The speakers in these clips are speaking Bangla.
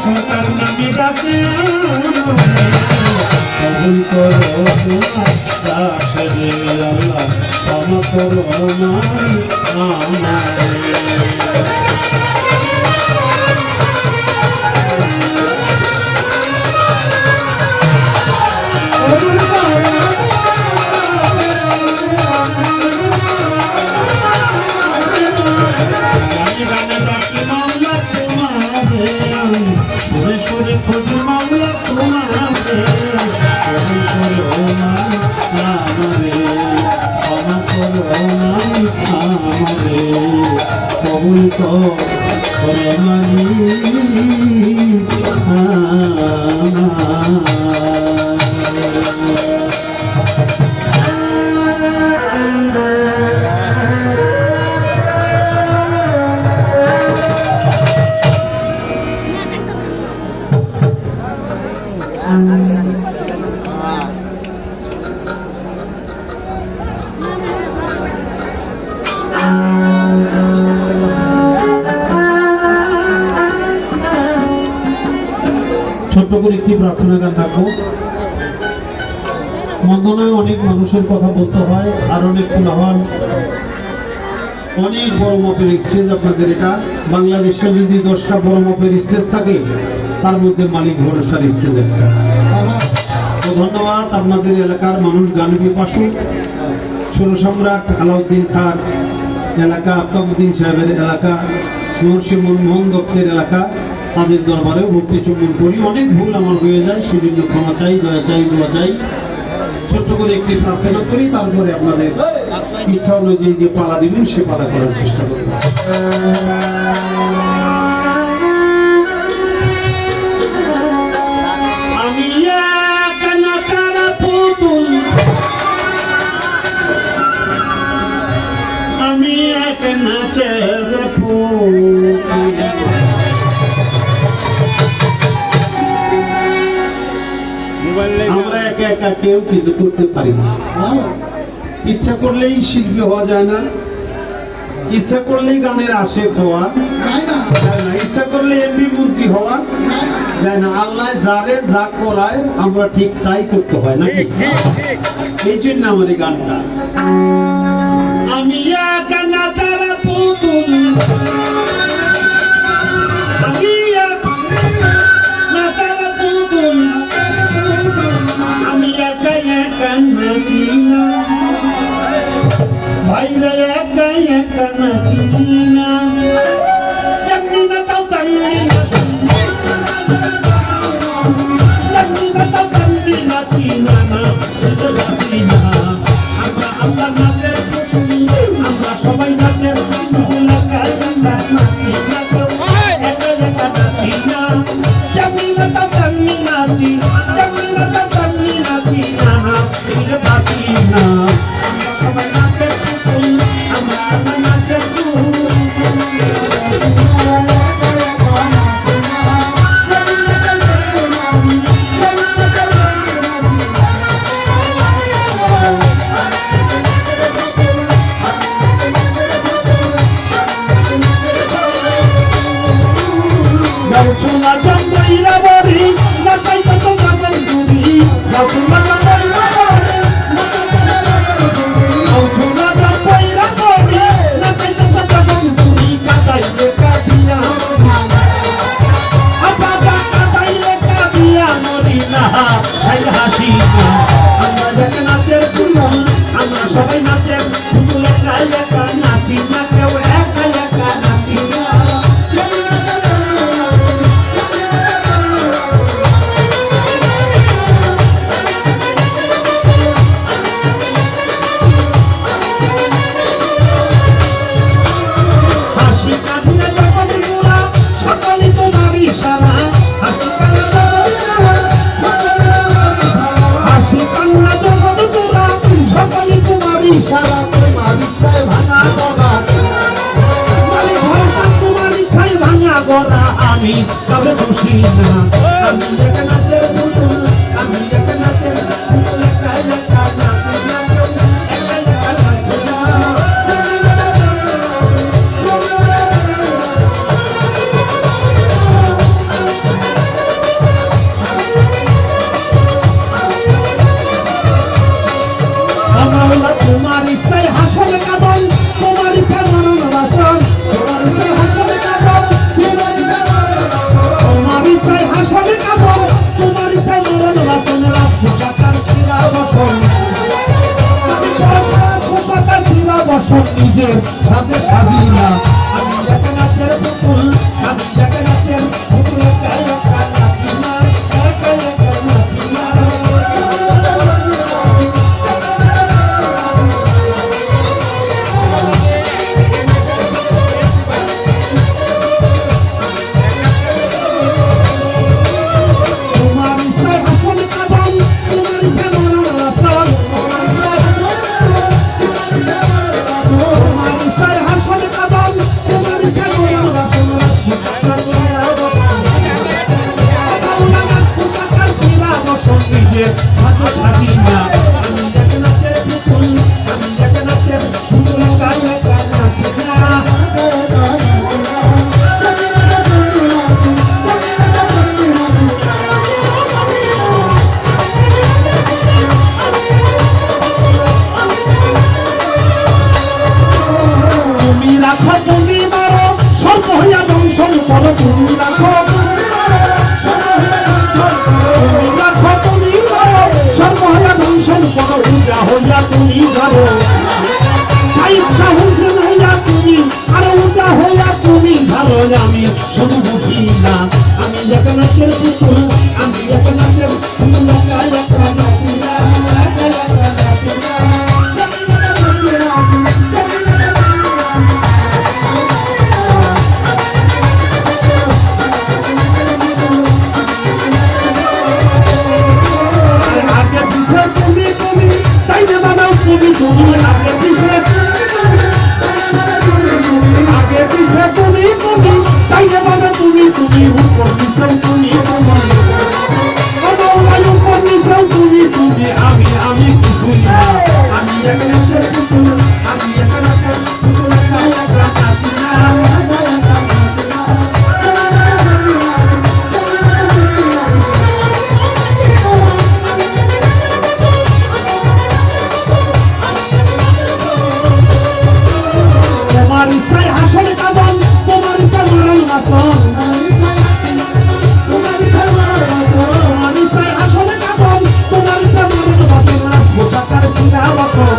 সরকার নামে ডাকে কবুল করো তোমার রাখে আল্লাহ ক্ষমা করো আমারে কবুল করে মানি ছোট্ট করে একটি প্রার্থনা গান রাখবো। মন্দনায় অনেক মানুষের কথা বলতে হয়, আর অনেক কোলাহল, অনেক বড় মাপের স্টেজ আপনাদের। এটা বাংলাদেশে যদি 10টা বড় মাপের স্টেজ থাকে তার মধ্যে মালিক ভরসার স্টেজ একটা। তো ধন্যবাদ আপনাদের এলাকার মানুষ, গান পিপাসু, সুরসম্রাট আলাউদ্দিন খান এলাকা, আফতাবউদ্দিন সাহেবের এলাকা, মহর্ষি মনমোহন দত্তের এলাকা, তাদের দরবারেও ভক্তি চুম্বন করি। অনেক ভুল আমার হয়ে যায়, সেজন্য ক্ষমা চাই, দয়া চাই, দোয়া চাই। ছোট্ট করে একটি প্রার্থনা করি, তারপরে আপনাদের ইচ্ছা অনুযায়ী যে পালা দিবেন সে পালা করার চেষ্টা করব। আমি এক নাচার পুতুল, আমি এক নাচের পুতুল, আমরা একা একা কেউ কিছু করতে পারি না। ইচ্ছা করলেই শিল্পী হওয়া যায় না, ইচ্ছা করলেই গানের আশেক হওয়া যায় না, ইচ্ছা করলে এমনি মূর্তি হওয়া যায় না। আল্লাহ যারে যা করায় আমরা ঠিক তাই করতে হয় না। এই জন্য আমার এই গানটা, আমি একা নাচার পুতুল, আমি নাচার পুতুল, আমি একা একা নাচি না, বাইরে একা একা নাচি না, যেমনি নাচাও তেমনি যেমনি নাচাও তেমনি নাচি না, নাচি না। আমরা নাচের পুতুল, আমরা সবাই নাচের পুতুল, একা একা নাচি না, একা একা নাচি না, যেমনি নাচাও তেমনি নাচি, যেমনি নাচাও তেমনি নাচি না, নাচি না। সবাই নাচের পুতুল, আমরা নাচের পুতুল। সোনা জম্বইরা বড়ি নাচাই তো বাবার গুড়ি, সোনা জম্বইরা বড়ি, সোনা জম্বইরা বড়ি নাচাই তো বাবার গুড়ি, কাটাইলে কাটিয়া বাবা কাটাইলে কাটিয়া মরি না, হাই হাসি না। আমরা যাকে নাচের পুতুল, আমরা সবাই নাচের পুতুল, একা একা নাচি না, কেউ একা একা নাচি না। আমি তবে খুশি না, আমি একা নাচের পুতুল, আমি একা নাচের পুতুল, একা একা নাচি না, একা একা নাচি না। তোমার ইচ্ছায় হাসল কাঁদন, তোমার ইচ্ছায় মরণ বাসন, তোমার ইচ্ছায় হাসল কাঁদন, তোমার ইচ্ছায় হাসল কাঁদন, তোমার ইচ্ছায় মরণ বাসন, রাজপোশাকার শিরা বসন, পোশাকার শিরা বসন, নিজের সাথে সাজি না। আমি এক নাচের পুতুল, আমি এক নাচের পুতুল, একা একা নাচি না, একা একা নাচি না। আমি শুধু বুঝি না, আমি এক নাচের পুতুল, আমি এক নাচের পুতুল, একা একা নাচি না, একা একা নাচি না। আগে পিছে তুমি তুমি তাই না বানাও তুমি তুমি, আগে পিছে তুমি তুমি তাই না বাবা তুমি তুমি, উপর নিচে তুমি তুমি, উপর নিচে তুমি তুমি, আমি কিছুই না। আমি এক নাচের পুতুল, আমি এক নাচের পুতুল, একা একা নাচি না, একা একা নাচি না। তোমার ইচ্ছায় হাসল কাঁদন, তোমার ইচ্ছায় মরণ বাসন, তোমার ইচ্ছায় হাসল কাঁদন, তোমার ইচ্ছায় মরণ বাসন, রাজপোশাকার শিরা বসন,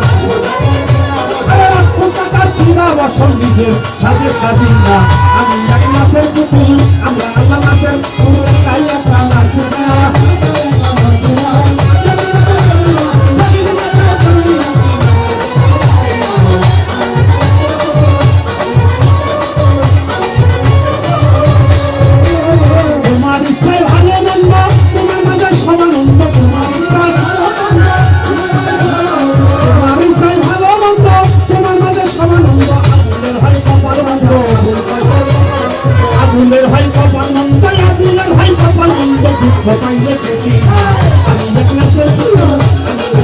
রাজপোশাকার শিরা বসন, নিজের সাথে সাজি না। আমি এক নাচের পুতুল, আমরা আল্লাহ নাচের পুতুল, একা একা নাচি না। আগুনের হয় কপাল মন্দ, আগুনের হয় কপাল মন্দ, দুঃখ পাইলে পেছি না। আমি এক নাচের পুতুল, আমি এক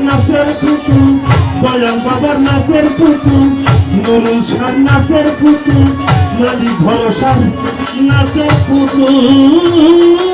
নাচের পুতুল, দয়াল বাবার নাচের পুতুল, নুরুল শাহ নাচের পুতুল, মালিক ভরসা নাচের পুতুল।